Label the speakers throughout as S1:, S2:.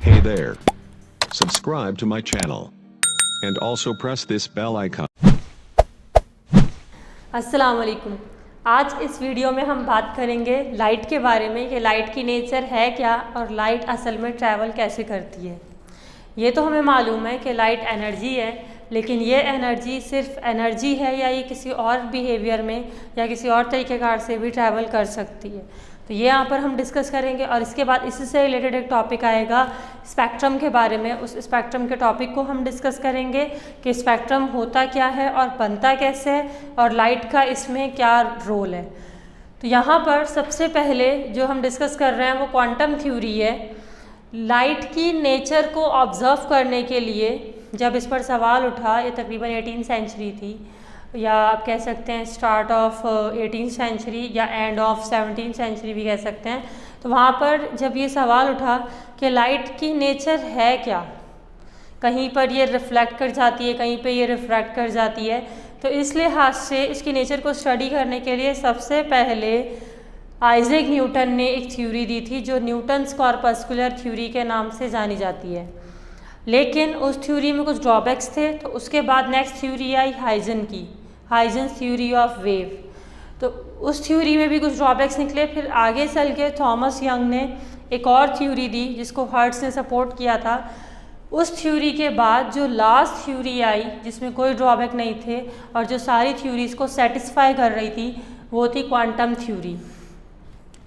S1: Hey there. Subscribe to my channel. And also press this bell icon.
S2: अस्सलाम वालेकुम। आज इस वीडियो में हम बात करेंगे लाइट के बारे में कि लाइट की नेचर है क्या और लाइट असल में ट्रैवल कैसे करती है। ये तो हमें मालूम है कि लाइट एनर्जी है, लेकिन ये एनर्जी सिर्फ एनर्जी है या ये किसी और बिहेवियर में या किसी और तरीक़ेकार से भी ट्रैवल कर सकती है। तो ये यहाँ पर हम डिस्कस करेंगे और इसके बाद इसी से रिलेटेड एक टॉपिक आएगा स्पेक्ट्रम के बारे में। उस स्पेक्ट्रम के टॉपिक को हम डिस्कस करेंगे कि स्पेक्ट्रम होता क्या है और बनता कैसे है और लाइट का इसमें क्या रोल है। तो यहाँ पर सबसे पहले जो हम डिस्कस कर रहे हैं वो क्वांटम थ्योरी है। लाइट की नेचर को ऑब्ज़र्व करने के लिए जब इस पर सवाल उठा, ये तकरीबन 18वीं सेंचुरी थी या आप कह सकते हैं स्टार्ट ऑफ 18वीं सेंचुरी या एंड ऑफ 17वीं सेंचुरी भी कह सकते हैं। तो वहाँ पर जब ये सवाल उठा कि लाइट की नेचर है क्या, कहीं पर ये रिफ्लेक्ट कर जाती है, कहीं पे ये रिफ्रैक्ट कर जाती है, तो इस लिहाज से इसकी नेचर को स्टडी करने के लिए सबसे पहले आइजैक न्यूटन ने एक थ्योरी दी थी जो न्यूटन्स कॉर्पस्कुलर थ्योरी के नाम से जानी जाती है। लेकिन उस थ्योरी में कुछ ड्रॉबैक्स थे, तो उसके बाद नेक्स्ट थ्योरी आई हाइजन की, हाइजन्स थ्योरी ऑफ वेव। तो उस थ्योरी में भी कुछ ड्रॉबैक्स निकले। फिर आगे चल के थॉमस यंग ने एक और थ्योरी दी जिसको हर्ट्ज ने सपोर्ट किया था। उस थ्योरी के बाद जो लास्ट थ्योरी आई जिसमें कोई ड्रॉबैक नहीं थे और जो सारी थ्योरीज़ को सेटिस्फाई कर रही थी वो थी quantum theory.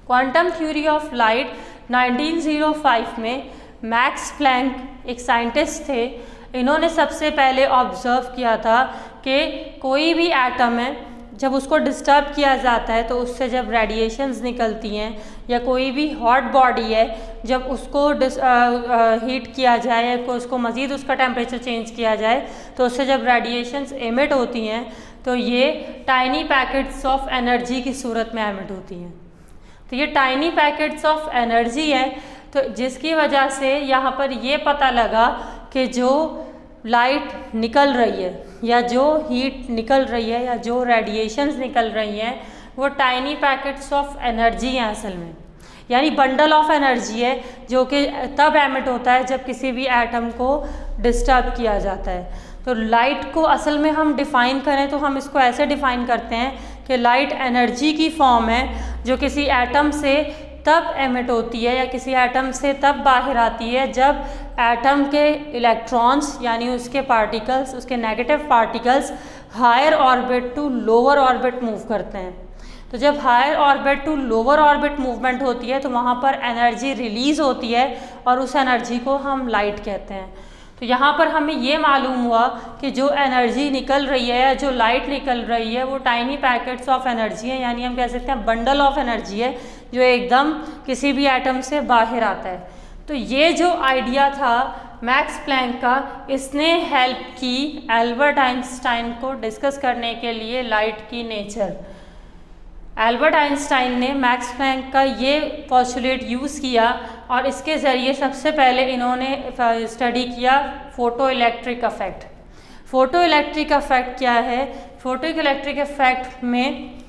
S2: Quantum theory of light 1905 में मैक्स प्लैंक एक साइंटिस्ट थे, इन्होंने सबसे पहले ऑब्ज़र्व किया था कि कोई भी एटम है जब उसको डिस्टर्ब किया जाता है तो उससे जब रेडिएशंस निकलती हैं, या कोई भी हॉट बॉडी है जब उसको हीट किया जाए या उसको मज़ीद उसका टेम्परेचर चेंज किया जाए तो उससे जब रेडिएशंस एमिट होती हैं तो ये टाइनी पैकेट्स ऑफ एनर्जी की सूरत में एमिट होती हैं। तो ये टाइनी पैकेट्स ऑफ एनर्जी है, तो जिसकी वजह से यहाँ पर ये पता लगा कि जो लाइट निकल रही है या जो हीट निकल रही है या जो रेडिएशंस निकल रही हैं वो टाइनी पैकेट्स ऑफ एनर्जी हैं असल में, यानी बंडल ऑफ एनर्जी है जो कि तब एमिट होता है जब किसी भी एटम को डिस्टर्ब किया जाता है। तो लाइट को असल में हम डिफ़ाइन करें तो हम इसको ऐसे डिफ़ाइन करते हैं कि लाइट एनर्जी की फॉर्म है जो किसी एटम से तब एमिट होती है या किसी एटम से तब बाहर आती है जब एटम के इलेक्ट्रॉन्स यानी उसके पार्टिकल्स, उसके negative particles higher orbit to lower orbit move करते हैं। तो जब higher orbit to lower orbit movement होती है तो वहाँ पर एनर्जी रिलीज़ होती है और उस एनर्जी को हम लाइट कहते हैं। तो यहाँ पर हमें ये मालूम हुआ कि जो एनर्जी निकल रही है या जो लाइट निकल रही है वो टाइनी पैकेट्स ऑफ एनर्जी है, यानी हम कह सकते हैं बंडल ऑफ एनर्जी है जो एकदम किसी भी एटम से बाहर आता है। तो ये जो आइडिया था मैक्स प्लैंक का, इसने हेल्प की एल्बर्ट आइंस्टाइन को डिस्कस करने के लिए लाइट की नेचर। एल्बर्ट आइंस्टाइन ने मैक्स प्लैंक का ये पोस्टुलेट यूज़ किया और इसके ज़रिए सबसे पहले इन्होंने स्टडी किया photo electric effect. Photo electric effect क्या है? फोटो इलेक्ट्रिक इफेक्ट में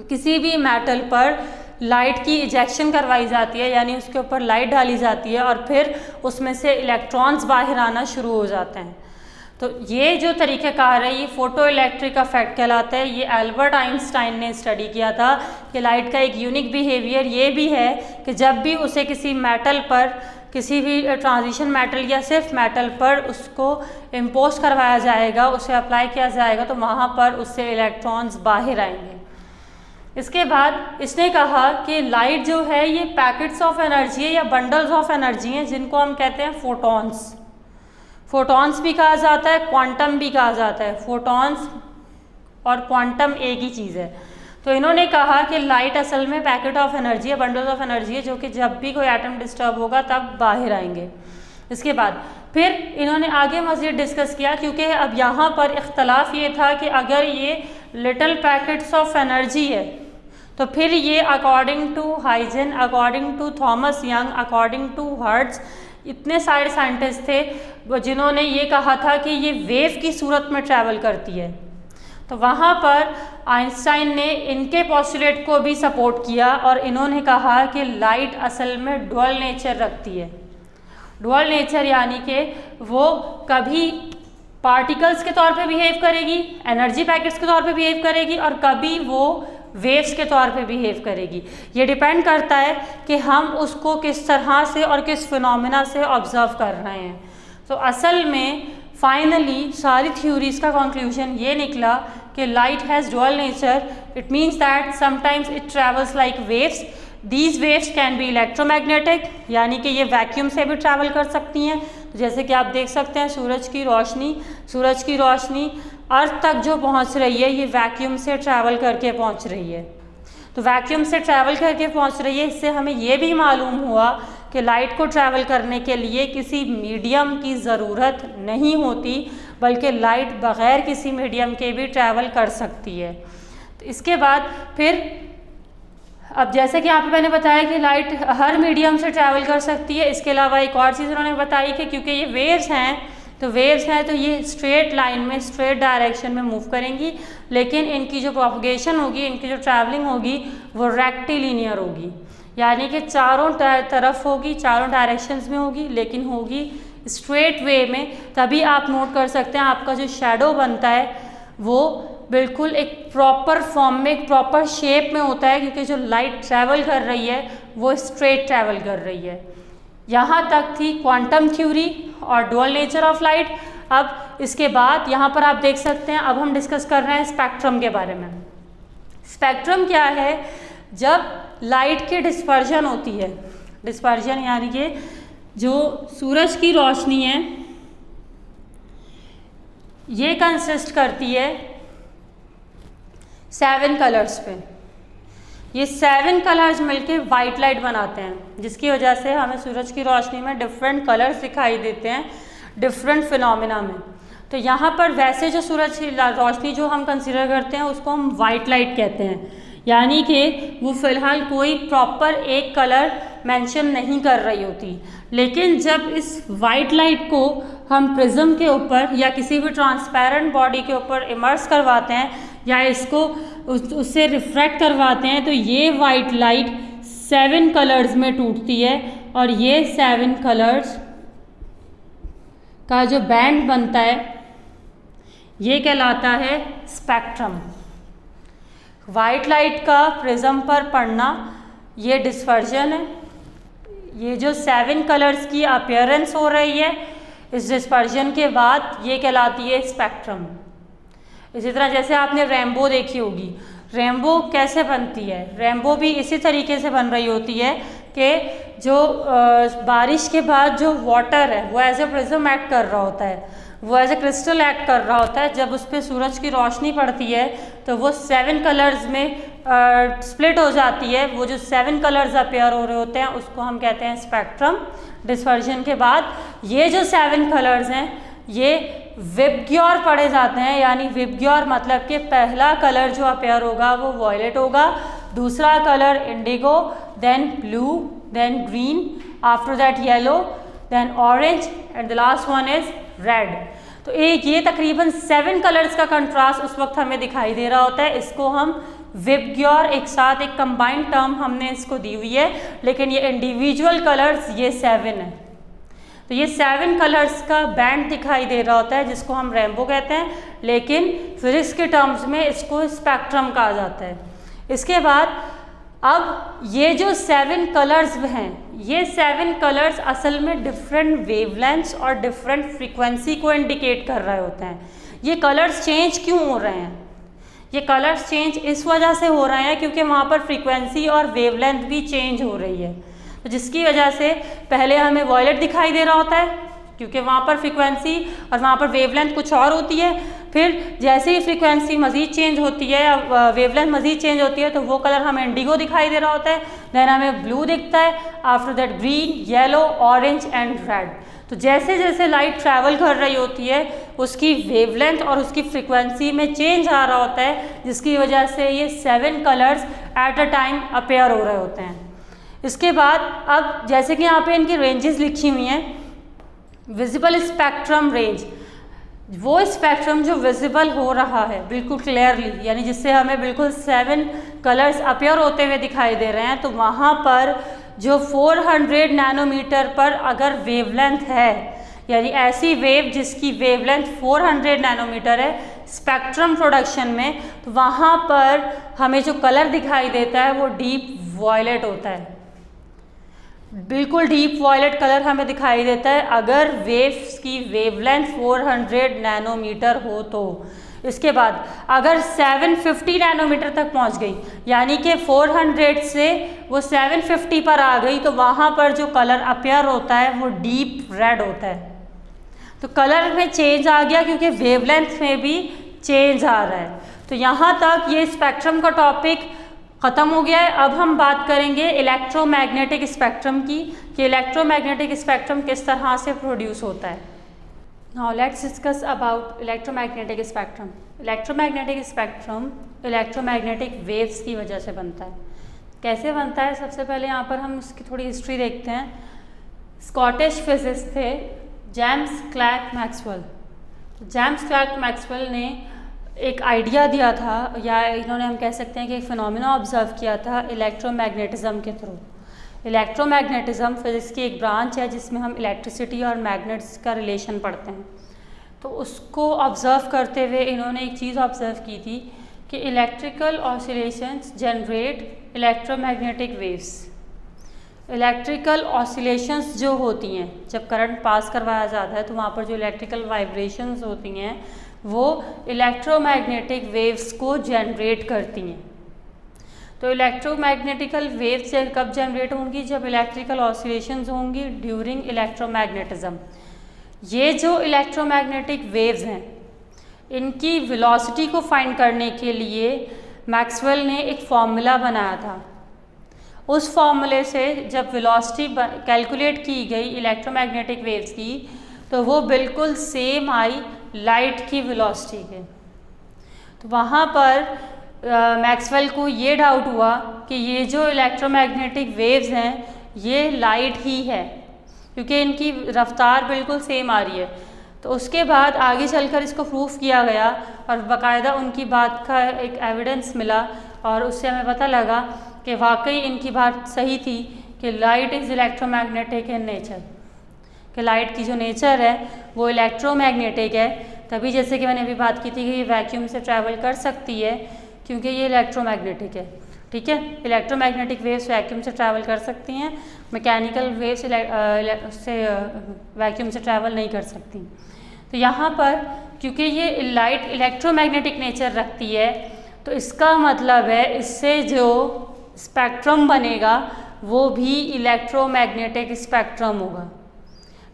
S2: किसी भी मेटल पर लाइट की इजेक्शन करवाई जाती है, यानी उसके ऊपर लाइट डाली जाती है और फिर उसमें से इलेक्ट्रॉन्स बाहर आना शुरू हो जाते हैं। तो ये जो तरीक़ाकार है ये फ़ोटो इलेक्ट्रिक इफेक्ट कहलाता है। ये एल्बर्ट आइंस्टाइन ने स्टडी किया था कि लाइट का एक यूनिक बिहेवियर ये भी है कि जब भी उसे किसी मेटल पर, किसी भी ट्रांजिशन मेटल या सिर्फ मेटल पर उसको इम्पोज करवाया जाएगा, उसे अप्लाई किया जाएगा, तो वहाँ पर उससे इलेक्ट्रॉन्स बाहर आएंगे। इसके बाद इसने कहा कि लाइट जो है ये पैकेट्स ऑफ एनर्जी है या बंडल्स ऑफ एनर्जी हैं जिनको हम कहते हैं फोटॉन्स। फोटॉन्स भी कहा जाता है, क्वांटम भी कहा जाता है। फोटॉन्स और क्वांटम एक ही चीज़ है। तो इन्होंने कहा कि लाइट असल में पैकेट ऑफ एनर्जी है, बंडल ऑफ एनर्जी है, जो कि जब भी कोई एटम डिस्टर्ब होगा तब बाहर आएंगे। इसके बाद फिर इन्होंने आगे मज़ीद डिस्कस किया, क्योंकि अब यहाँ पर इख्तलाफ ये था कि अगर ये लिटिल पैकेट्स ऑफ एनर्जी है तो फिर ये according to Huygens, according to Thomas Young, according to Hertz, इतने सारे साइंटिस्ट थे जिन्होंने ये कहा था कि ये वेव की सूरत में ट्रैवल करती है। तो वहाँ पर आइंस्टाइन ने इनके पोस्टुलेट को भी सपोर्ट किया और इन्होंने कहा कि लाइट असल में डुअल नेचर रखती है। डुअल नेचर यानी कि वो कभी पार्टिकल्स के तौर पे बिहेव करेगी, एनर्जी पैकेट्स के तौर पे बिहेव करेगी, और कभी वो वेव्स के तौर पे बिहेव करेगी। ये डिपेंड करता है कि हम उसको किस तरह से और किस फिनोमेना से ऑब्जर्व कर रहे हैं। तो असल में फाइनली सारी थ्योरीज का कंक्लूजन ये निकला कि light has dual nature. It means that sometimes it travels like waves. These waves can be electromagnetic, यानी कि ये वैक्यूम से भी ट्रैवल कर सकती हैं। जैसे कि आप देख सकते हैं सूरज की रोशनी अर्थ तक जो पहुंच रही है ये वैक्यूम से ट्रैवल करके पहुंच रही है। तो वैक्यूम से ट्रैवल करके पहुंच रही है, इससे हमें ये भी मालूम हुआ कि लाइट को ट्रैवल करने के लिए किसी मीडियम की ज़रूरत नहीं होती, बल्कि लाइट बग़ैर किसी मीडियम के भी ट्रैवल कर सकती है। तो इसके बाद फिर अब जैसे कि यहाँ पे मैंने बताया कि लाइट हर मीडियम से ट्रैवल कर सकती है। इसके अलावा एक और चीज़ उन्होंने बताई कि क्योंकि ये वेव्स हैं तो ये स्ट्रेट लाइन में, स्ट्रेट डायरेक्शन में मूव करेंगी, लेकिन इनकी जो प्रोपगेशन होगी, इनकी जो ट्रैवलिंग होगी वो रेक्टिलिनियर होगी, यानी कि चारों तरफ होगी, चारों डायरेक्शंस में होगी, लेकिन होगी स्ट्रेट वे में। तभी आप नोट कर सकते हैं आपका जो शेडो बनता है वो बिल्कुल एक प्रॉपर फॉर्म में, एक प्रॉपर शेप में होता है, क्योंकि जो लाइट ट्रैवल कर रही है वो स्ट्रेट ट्रैवल कर रही है। यहाँ तक थी क्वांटम थ्योरी और डुअल नेचर ऑफ लाइट। अब इसके बाद यहाँ पर आप देख सकते हैं, अब हम डिस्कस कर रहे हैं स्पेक्ट्रम के बारे में। स्पेक्ट्रम क्या है? जब लाइट की डिस्पर्जन होती है, डिस्पर्जन यानी कि जो सूरज की रोशनी है ये कंसिस्ट करती है 7 कलर्स पे। ये 7 कलर्स मिलके वाइट लाइट बनाते हैं, जिसकी वजह से हमें सूरज की रोशनी में डिफरेंट कलर्स दिखाई देते हैं डिफरेंट फिनोमेना में। तो यहाँ पर वैसे जो सूरज की रोशनी जो हम कंसीडर करते हैं उसको हम वाइट लाइट कहते हैं, यानी कि वो फ़िलहाल कोई प्रॉपर एक कलर मेंशन नहीं कर रही होती। लेकिन जब इस वाइट लाइट को हम प्रिज्म के ऊपर या किसी भी ट्रांसपेरेंट बॉडी के ऊपर इमर्स करवाते हैं या इसको उससे रिफ्रैक्ट करवाते हैं, तो ये वाइट लाइट 7 कलर्स में टूटती है, और ये 7 कलर्स का जो बैंड बनता है ये कहलाता है स्पेक्ट्रम। वाइट लाइट का प्रिज्म पर पड़ना ये डिस्पर्जन है। ये जो 7 कलर्स की अपीयरेंस हो रही है इस डिस्पर्जन के बाद ये कहलाती है स्पेक्ट्रम। इसी तरह जैसे आपने रेनबो देखी होगी, रेनबो कैसे बनती है? रेनबो भी इसी तरीके से बन रही होती है कि जो बारिश के बाद जो वाटर है वो एज ए प्रिज्म एक्ट कर रहा होता है, वो एज ए क्रिस्टल एक्ट कर रहा होता है। जब उस पर सूरज की रोशनी पड़ती है तो वो 7 कलर्स में स्प्लिट हो जाती है। वो जो 7 कलर्स अपेयर हो रहे होते हैं उसको हम कहते हैं स्पेक्ट्रम। डिस्पर्जन के बाद ये जो 7 कलर्स हैं ये विबग्योर पढ़े जाते हैं, यानी विबग्योर मतलब कि पहला कलर जो अपेयर होगा वो वॉयलेट होगा, दूसरा colour indigo, then blue, then green, after that yellow, then orange and the last one is red. तो ये तकरीबन 7 कलर्स का कंट्रास्ट उस वक्त हमें दिखाई दे रहा होता है। इसको हम विबग्योर एक साथ एक कंबाइंड टर्म हमने इसको दी हुई है, लेकिन ये इंडिविजुअल कलर्स ये 7 है। तो ये 7 कलर्स का बैंड दिखाई दे रहा होता है जिसको हम रेनबो कहते हैं, लेकिन फिजिक्स के टर्म्स में इसको स्पेक्ट्रम कहा जाता है। इसके बाद अब ये जो 7 कलर्स हैं ये 7 कलर्स असल में डिफरेंट वेवलेंथ्स और डिफरेंट फ्रीक्वेंसी को इंडिकेट कर रहे होते हैं। ये कलर्स चेंज क्यों हो रहे हैं? ये कलर्स चेंज इस वजह से हो रहे हैं क्योंकि वहाँ पर फ्रीक्वेंसी और वेवलेंथ भी चेंज हो रही है। तो जिसकी वजह से पहले हमें वॉयलेट दिखाई दे रहा होता है क्योंकि वहाँ पर फ्रीक्वेंसी और वहाँ पर वेवलेंथ कुछ और होती है। फिर जैसे ही फ्रीक्वेंसी मज़ीद चेंज होती है या वेवलेंथ मज़ीद चेंज होती है तो वो कलर हमें इंडिगो दिखाई दे रहा होता है, देन हमें ब्लू दिखता है, after that green, yellow, orange and red. तो जैसे जैसे लाइट ट्रैवल कर रही होती है उसकी वेवलेंथ और उसकी फ्रीक्वेंसी में चेंज आ रहा होता है, जिसकी वजह से ये 7 colours at a time appear हो रहे होते हैं। इसके बाद अब जैसे कि यहाँ पे इनकी रेंजेस लिखी हुई हैं, विजिबल स्पेक्ट्रम रेंज, वो स्पेक्ट्रम जो विजिबल हो रहा है बिल्कुल क्लियरली, यानी जिससे हमें बिल्कुल 7 कलर्स अपेयर होते हुए दिखाई दे रहे हैं, तो वहाँ पर जो 400 नैनोमीटर पर अगर वेवलेंथ है, यानी ऐसी वेव जिसकी वेवलेंथ 400 नैनोमीटर है स्पेक्ट्रम प्रोडक्शन में, तो वहाँ पर हमें जो कलर दिखाई देता है वो डीप वॉयलेट होता है। बिल्कुल डीप वॉयलेट कलर हमें दिखाई देता है अगर वेव्स की वेवलेंथ 400 नैनोमीटर हो तो। इसके बाद अगर 750 नैनोमीटर तक पहुंच गई, यानी कि 400 से वो 750 पर आ गई, तो वहाँ पर जो कलर अपीयर होता है वो डीप रेड होता है। तो कलर में चेंज आ गया क्योंकि वेवलेंथ में भी चेंज आ रहा है। तो यहाँ तक ये स्पेक्ट्रम का टॉपिक ख़त्म हो गया है। अब हम बात करेंगे इलेक्ट्रोमैग्नेटिक स्पेक्ट्रम की, कि इलेक्ट्रोमैग्नेटिक स्पेक्ट्रम किस तरह से प्रोड्यूस होता है। Now let's discuss about electromagnetic spectrum. Electromagnetic spectrum electromagnetic waves की वजह से बनता है। कैसे बनता है, सबसे पहले यहाँ पर हम उसकी थोड़ी हिस्ट्री देखते हैं। स्कॉटिश फिजिसिस्ट थे James clerk Maxwell. James clerk Maxwell ने एक आइडिया दिया था, या इन्होंने हम कह सकते हैं कि एक फिनोमिना ऑब्जर्व किया था इलेक्ट्रोमैग्नेटिज्म के थ्रू। इलेक्ट्रोमैग्नेटिज्म फिजिक्स की एक ब्रांच है जिसमें हम इलेक्ट्रिसिटी और मैग्नेट्स का रिलेशन पढ़ते हैं। तो उसको ऑब्ज़र्व करते हुए इन्होंने एक चीज़ ऑब्ज़र्व की थी कि electrical oscillations generate electromagnetic waves. Electrical oscillations जो होती हैं, जब करंट पास करवाया जाता है तो वहाँ पर जो इलेक्ट्रिकल वाइब्रेशंस होती हैं वो इलेक्ट्रोमैग्नेटिक वेव्स को जनरेट करती हैं। तो इलेक्ट्रोमैग्नेटिकल वेव्स कब जनरेट होंगी, जब इलेक्ट्रिकल ऑसिलेशंस होंगी ड्यूरिंग इलेक्ट्रोमैग्नेटिज्म। ये जो इलेक्ट्रोमैग्नेटिक वेव्स हैं इनकी वेलोसिटी को फाइंड करने के लिए मैक्सवेल ने एक फॉर्मूला बनाया था। उस फॉर्मूले से जब वेलोसिटी कैलकुलेट की गई इलेक्ट्रोमैग्नेटिक वेव्स की, तो वो बिल्कुल सेम आई लाइट की वेलोसिटी के। तो वहाँ पर मैक्सवेल को ये डाउट हुआ कि ये जो इलेक्ट्रोमैग्नेटिक वेव्स हैं ये लाइट ही है, क्योंकि इनकी रफ्तार बिल्कुल सेम आ रही है। तो उसके बाद आगे चलकर इसको प्रूफ किया गया और बाकायदा उनकी बात का एक एविडेंस मिला, और उससे हमें पता लगा कि वाकई इनकी बात सही थी कि light is electromagnetic in nature, कि लाइट की जो नेचर है वो इलेक्ट्रोमैग्नेटिक है। तभी जैसे कि मैंने अभी बात की थी कि ये वैक्यूम से ट्रैवल कर सकती है क्योंकि ये इलेक्ट्रोमैग्नेटिक है। ठीक है, इलेक्ट्रोमैग्नेटिक वेव्स वैक्यूम से ट्रैवल कर सकती हैं, मैकेनिकल वेव्स से वैक्यूम से ट्रैवल नहीं कर सकती। तो यहाँ पर क्योंकि ये लाइट इलेक्ट्रोमैग्नेटिक नेचर रखती है, तो इसका मतलब है इससे जो स्पेक्ट्रम बनेगा वो भी इलेक्ट्रोमैग्नेटिक स्पेक्ट्रम होगा।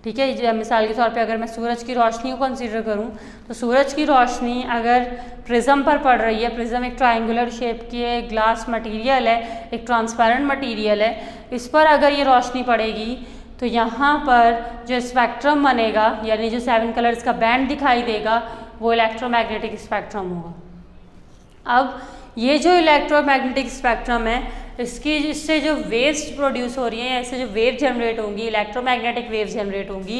S2: ठीक है, मिसाल के तौर पे अगर मैं सूरज की रोशनी को कंसीडर करूं, तो सूरज की रोशनी अगर प्रिज्म पर पड़ रही है, प्रिज्म एक ट्रायंगुलर शेप की है, ग्लास मटेरियल है, एक ट्रांसपेरेंट मटेरियल है, इस पर अगर ये रोशनी पड़ेगी तो यहाँ पर जो स्पेक्ट्रम बनेगा, यानी जो 7 कलर्स का बैंड दिखाई देगा, वो इलेक्ट्रोमैग्नेटिक स्पेक्ट्रम होगा। अब ये जो इलेक्ट्रोमैग्नेटिक स्पेक्ट्रम है इससे जो वेव्स प्रोड्यूस हो रही हैं, ऐसे जो वेव जनरेट होंगी, इलेक्ट्रोमैग्नेटिक वेव्स जनरेट होंगी,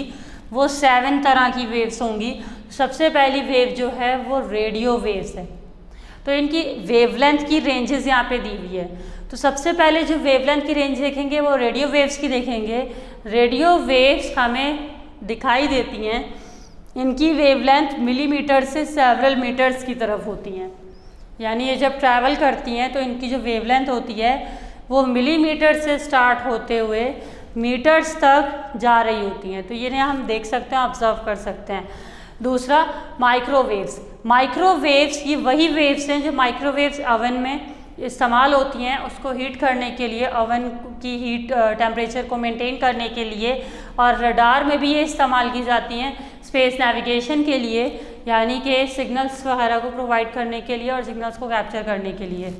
S2: वो 7 तरह की वेव्स होंगी। सबसे पहली वेव जो है वो रेडियो वेव्स है। तो इनकी वेवलेंथ की रेंजेस यहाँ पे दी हुई है। तो सबसे पहले जो वेवलेंथ की रेंज देखेंगे वो रेडियो वेव्स की देखेंगे। रेडियो वेव्स हमें दिखाई देती हैं, इनकी वेवलेंथ मिलीमीटर से सेवरल मीटर्स की तरफ होती हैं, यानी ये जब ट्रैवल करती हैं तो इनकी जो वेवलेंथ होती है वो मिलीमीटर से स्टार्ट होते हुए मीटर्स तक जा रही होती हैं। तो ये हम देख सकते हैं, ऑब्जर्व कर सकते हैं। दूसरा माइक्रोवेव्स। माइक्रोवेव्स ये वही वेव्स हैं जो माइक्रोवेव्स ओवन में इस्तेमाल होती हैं, उसको हीट करने के लिए, ओवन की हीट टेम्परेचर को मेंटेन करने के लिए, और रडार में भी ये इस्तेमाल की जाती हैं स्पेस नेविगेशन के लिए, यानी कि सिग्नल्स वगैरह को प्रोवाइड करने के लिए और सिग्नल्स को कैप्चर करने के लिए।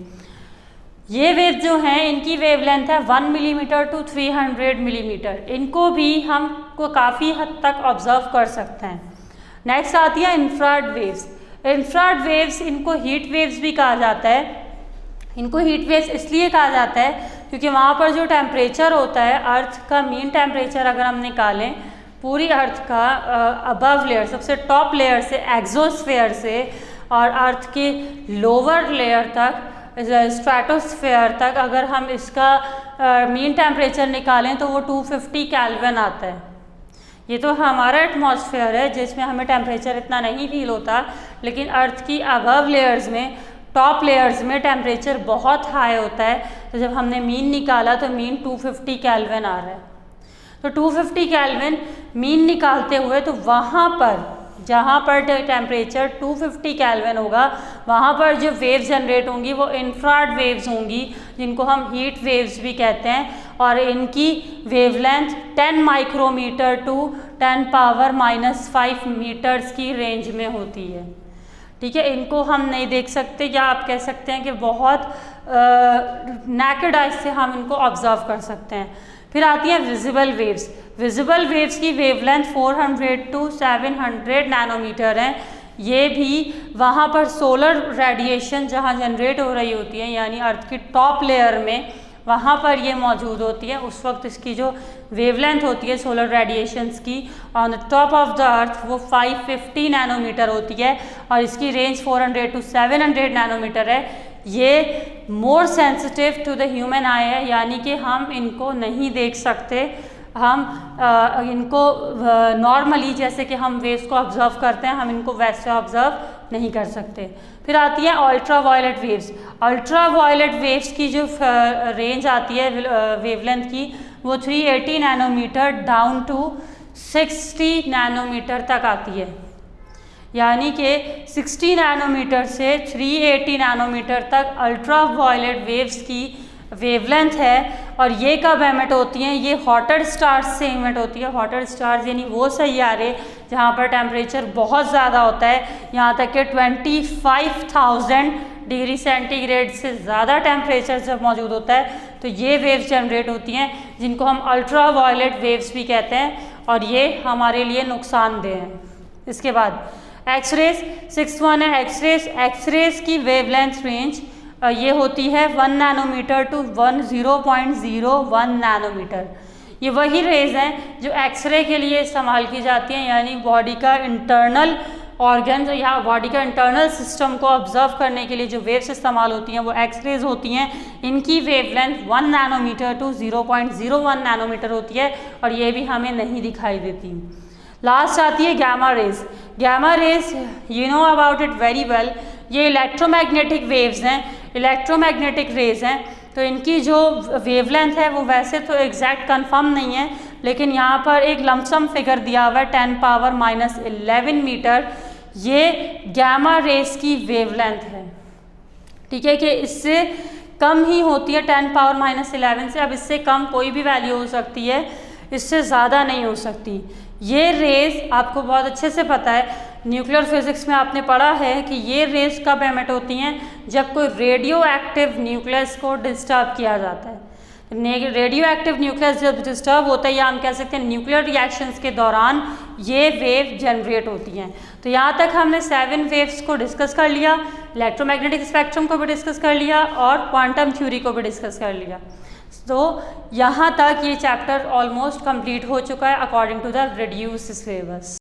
S2: ये वेव जो हैं इनकी वेवलेंथ है 1 मिलीमीटर टू 300 मिलीमीटर। इनको भी हम को काफ़ी हद तक ऑब्जर्व कर सकते हैं। नेक्स्ट आती है इंफ्रारेड वेव्स। इंफ्रारेड वेव्स इनको हीट वेव्स भी कहा जाता है। इनको हीट वेव्स इसलिए कहा जाता है क्योंकि वहाँ पर जो टेम्परेचर होता है, अर्थ का मीन टेम्परेचर अगर हम निकालें पूरी अर्थ का अबव लेयर, सबसे टॉप लेयर से, एक्सोस्फेयर से, और अर्थ की लोअर लेयर तक, स्ट्रेटोस्फेयर तक, अगर हम इसका मीन टेम्परेचर निकालें तो वो 250 केल्विन आता है। ये तो हमारा एटमॉस्फेयर है जिसमें हमें टेम्परेचर इतना नहीं फील होता, लेकिन अर्थ की अबव लेयर्स में, टॉप लेयर्स में टेम्परेचर बहुत हाई होता है। तो जब हमने मीन निकाला तो मीन 250 केल्विन आ रहा है। तो 250 केल्विन मीन निकालते हुए तो वहाँ पर जहाँ पर टेम्परेचर 250 केल्विन होगा वहाँ पर जो वेव्स जनरेट होंगी वो इंफ्रारेड वेव्स होंगी, जिनको हम हीट वेव्स भी कहते हैं, और इनकी wavelength 10 micrometre to 10 power -5 metres की रेंज में होती है। ठीक है, इनको हम नहीं देख सकते, या आप कह सकते हैं कि बहुत नेकेड आई से हम इनको ऑब्जर्व कर सकते हैं। फिर आती हैं विजिबल वेव्स। विजिबल वेव्स की वेवलेंथ 400 टू 700 नैनोमीटर है। ये भी वहाँ पर सोलर रेडिएशन जहाँ जनरेट हो रही होती है, यानी अर्थ की टॉप लेयर में, वहाँ पर ये मौजूद होती है। उस वक्त इसकी जो वेवलेंथ होती है सोलर रेडिएशंस की on the top of the earth वो 550 नैनोमीटर होती है, और इसकी रेंज 400 टू 700 नैनोमीटर है। ये more sensitive to the human eye है, यानी कि हम इनको नहीं देख सकते। हम इनको नॉर्मली जैसे कि हम वेव्स को ऑब्जर्व करते हैं, हम इनको वैसे ऑब्जर्व नहीं कर सकते। फिर आती है ultraviolet waves. Ultraviolet waves की जो रेंज आती है वेवलेंथ की वो 380 नैनोमीटर डाउन टू 60 नैनोमीटर तक आती है, यानी कि 60 नैनोमीटर से 380 नैनोमीटर तक अल्ट्रा वायलेट वेव्स की वेवलेंथ है। और ये कब एमिट होती हैं? ये हॉटर स्टार्स से एमिट होती है। हॉटर स्टार्स यानी वो सैयारे जहाँ पर टेम्परेचर बहुत ज़्यादा होता है, यहाँ तक कि 25,000 डिग्री सेंटीग्रेड से ज़्यादा टेम्परेचर जब मौजूद होता है तो ये वेव्स जनरेट होती हैं, जिनको हम अल्ट्रा वायलेट वेव्स भी कहते हैं, और ये हमारे लिए नुकसानदेह हैं। इसके बाद एक्सरेज, 6th वन है एक्सरेज। एक्सरेज की वेवलेंथ रेंज ये होती है 1 नैनोमीटर टू 0.01 नैनोमीटर। ये वही रेज हैं जो एक्सरे के लिए इस्तेमाल की जाती हैं, यानी बॉडी का इंटरनल ऑर्गन या बॉडी का इंटरनल सिस्टम को ऑब्जर्व करने के लिए जो वेव्स इस्तेमाल होती हैं वो एक्सरेज होती हैं। इनकी वेवलेंथ 1 नैनोमीटर टू 0.01 नैनोमीटर होती है, और ये भी हमें नहीं दिखाई देती। लास्ट आती है gamma rays. Gamma rays you know about it very well. ये इलेक्ट्रोमैग्नेटिक वेव्स हैं, इलेक्ट्रोमैग्नेटिक रेज हैं। तो इनकी जो वेवलेंथ है वो वैसे तो एग्जैक्ट कंफर्म नहीं है, लेकिन यहाँ पर एक लमसम फिगर दिया हुआ है 10 पावर -11 मीटर। ये गैमा रेज की वेवलेंथ है। ठीक है, कि इससे कम ही होती है 10 पावर -11 से। अब इससे कम कोई भी वैल्यू हो सकती है, इससे ज़्यादा नहीं हो सकती। ये रेज आपको बहुत अच्छे से पता है, न्यूक्लियर फिजिक्स में आपने पढ़ा है कि ये रेज कब एमिट होती हैं? जब कोई रेडियो एक्टिव न्यूक्लियस को डिस्टर्ब किया जाता है। रेडियो एक्टिव न्यूक्लियस जब डिस्टर्ब होता है, या हम कह सकते हैं न्यूक्लियर रिएक्शंस के दौरान ये वेव जनरेट होती हैं। तो यहाँ तक हमने 7 वेव्स को डिस्कस कर लिया, इलेक्ट्रोमैग्नेटिक स्पेक्ट्रम को भी डिस्कस कर लिया, और क्वांटम थ्योरी को भी डिस्कस कर लिया। तो यहाँ तक ये चैप्टर ऑलमोस्ट कंप्लीट हो चुका है according to the reduced syllabus.